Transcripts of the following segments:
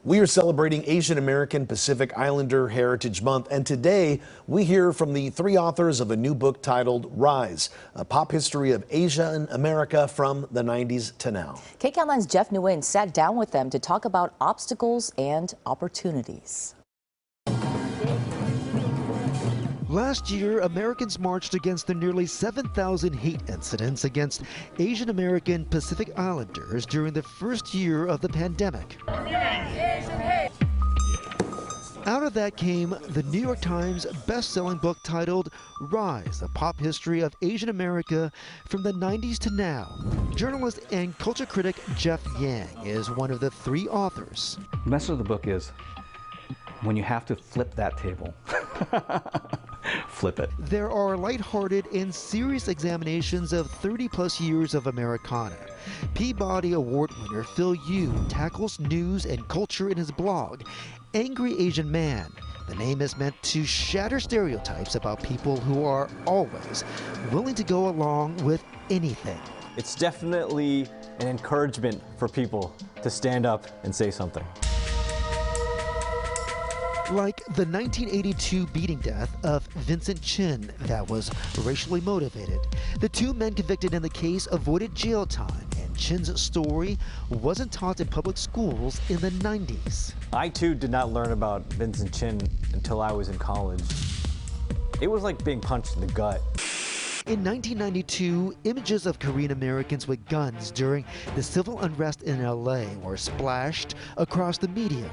We are celebrating Asian American Pacific Islander Heritage Month, and today we hear from the three authors of a new book titled Rise, a pop history of Asia and America from the 90s to now. KCAL9's Jeff Nguyen sat down with them to talk about obstacles and opportunities. Last year, Americans marched against the nearly 7,000 hate incidents against Asian American Pacific Islanders during the first year of the pandemic. Out of that came the New York Times best-selling book titled Rise, a pop history of Asian America from the 90s to now. Journalist and culture critic Jeff Yang is one of the three authors. The message of the book is, when you have to flip that table, flip it. There are lighthearted and serious examinations of 30-plus years of Americana. Peabody Award winner Phil Yu tackles news and culture in his blog, Angry Asian Man. The name is meant to shatter stereotypes about people who are always willing to go along with anything. It's definitely an encouragement for people to stand up and say something. Like the 1982 beating death of Vincent Chin that was racially motivated. The two men convicted in the case avoided jail time, and Chin's story wasn't taught in public schools in the 90s. I too did not learn about Vincent Chin until I was in college. It was like being punched in the gut. In 1992, images of Korean Americans with guns during the civil unrest in LA were splashed across the media.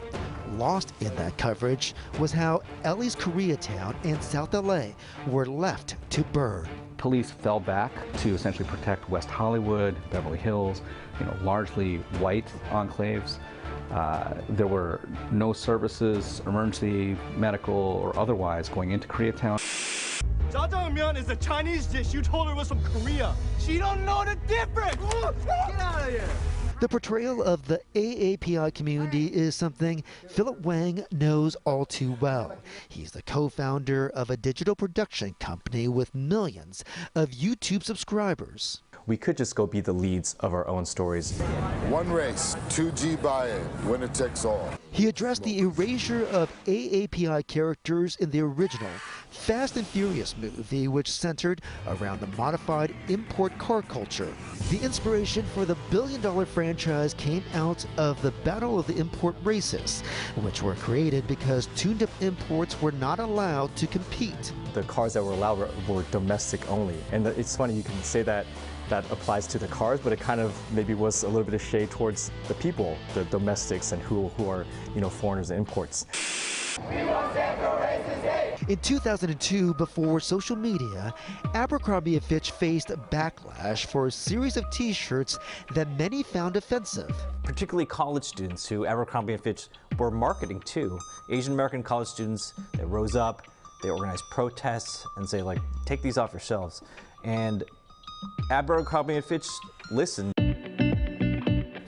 Lost in that coverage was how LA's Koreatown and South LA were left to burn. Police fell back to essentially protect West Hollywood, Beverly Hills, largely white enclaves. There were no services, emergency, medical, or otherwise, going into Koreatown. Jjajangmyeon is a Chinese dish. You told her it was from Korea. She don't know the difference. Get out of here. The portrayal of the AAPI community is something Philip Wang knows all too well. He's the co-founder of a digital production company with millions of YouTube subscribers. We could just go be the leads of our own stories. One race, 2G buy-in, winner takes all. He addressed the erasure of AAPI characters in the original Fast and Furious movie, which centered around the modified import car culture. The inspiration for the billion-dollar franchise came out of the Battle of the Import Races, which were created because tuned-up imports were not allowed to compete. The cars that were allowed were domestic only. And it's funny, you can say that applies to the cars, but it kind of maybe was a little bit of shade towards the people, the domestics, and who are, foreigners and imports. In 2002, before social media, Abercrombie & Fitch faced backlash for a series of t-shirts that many found offensive. Particularly college students who Abercrombie & Fitch were marketing to. Asian American college students that rose up, they organized protests and say, take these off your shelves. And Abercrombie & Fitch listened.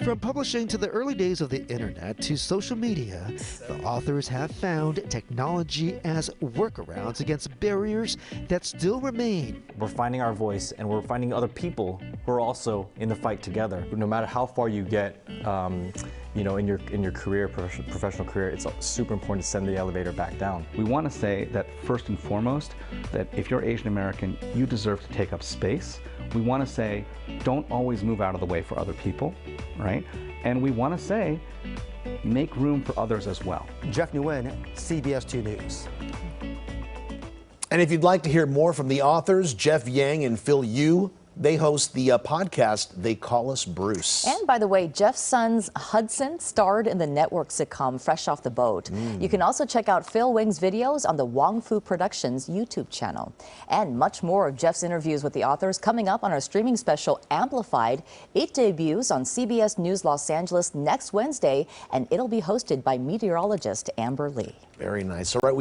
From publishing to the early days of the internet to social media, the authors have found technology as workarounds against barriers that still remain. We're finding our voice, and we're finding other people who are also in the fight together. No matter how far you get, in your career, professional career, it's super important to send the elevator back down. We want to say that first and foremost, that if you're Asian American, you deserve to take up space. We want to say, don't always move out of the way for other people, right? And we want to say, make room for others as well. Jeff Nguyen, CBS 2 News. And if you'd like to hear more from the authors, Jeff Yang and Phil Yu, they host the podcast They Call Us Bruce. And by the way, Jeff's son Hudson starred in the network sitcom Fresh Off the Boat. You can also check out Phil Wang's videos on the Wong Fu Productions YouTube channel. And much more of Jeff's interviews with the authors coming up on our streaming special Amplified. It debuts on CBS News Los Angeles next Wednesday, and it'll be hosted by meteorologist Amber Lee. Very nice. All right.